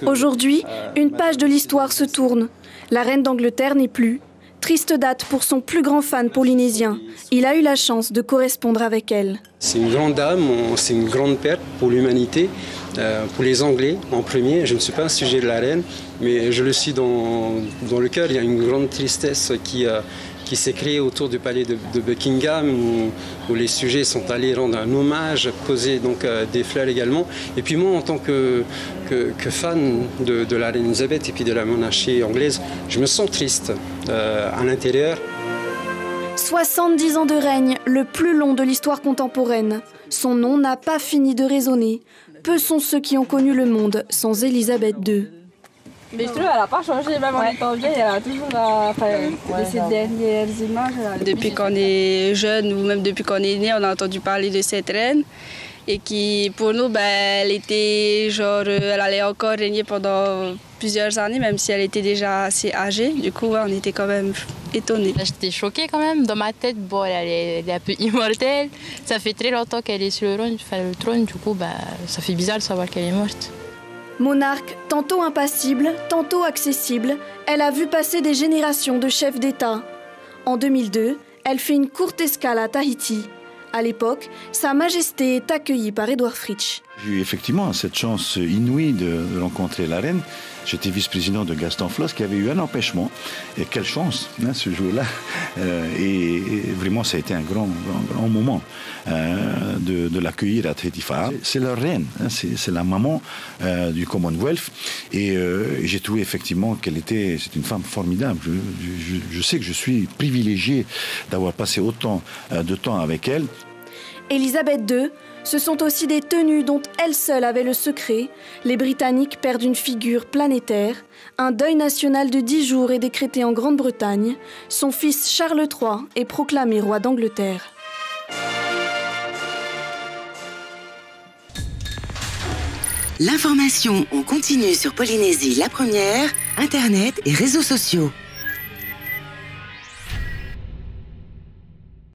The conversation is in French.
Aujourd'hui, une page de l'histoire se tourne. La reine d'Angleterre n'est plus. Triste date pour son plus grand fan polynésien. Il a eu la chance de correspondre avec elle. C'est une grande dame, c'est une grande perte pour l'humanité, pour les Anglais en premier. Je ne suis pas un sujet de la reine, mais je le suis dans le cœur. Il y a une grande tristesse qui s'est créée autour du palais de Buckingham, où les sujets sont allés rendre un hommage, poser donc des fleurs également. Et puis moi, en tant que fan de la reine Elisabeth et puis de la monarchie anglaise, je me sens triste à l'intérieur. 70 ans de règne, le plus long de l'histoire contemporaine. Son nom n'a pas fini de résonner. Peu sont ceux qui ont connu le monde sans Elisabeth II. Mais je trouve qu'elle n'a pas changé, même en étant vieille, elle a toujours de ses dernières images. Depuis qu'on est jeune ou même depuis qu'on est né, on a entendu parler de cette reine. Et qui, pour nous, elle était elle allait encore régner pendant plusieurs années, même si elle était déjà assez âgée. Du coup, on était quand même étonnés. J'étais choquée quand même. Dans ma tête, elle est un peu immortelle. Ça fait très longtemps qu'elle est sur le trône. Du coup, ça fait bizarre de savoir qu'elle est morte. Monarque, tantôt impassible, tantôt accessible, elle a vu passer des générations de chefs d'État. En 2002, elle fait une courte escale à Tahiti. À l'époque, Sa Majesté est accueillie par Édouard Fritsch. J'ai eu effectivement cette chance inouïe de rencontrer la reine. J'étais vice-président de Gaston Floss qui avait eu un empêchement. Et quelle chance, ce jour-là. Et vraiment, ça a été un grand moment de l'accueillir à Tahiti. C'est leur reine, c'est la maman du Commonwealth. Et j'ai trouvé effectivement c'est une femme formidable. Je sais que je suis privilégié d'avoir passé autant de temps avec elle. Elisabeth II, ce sont aussi des tenues dont elle seule avait le secret. Les Britanniques perdent une figure planétaire. Un deuil national de 10 jours est décrété en Grande-Bretagne. Son fils Charles III est proclamé roi d'Angleterre. L'information en continu sur Polynésie la première, Internet et réseaux sociaux.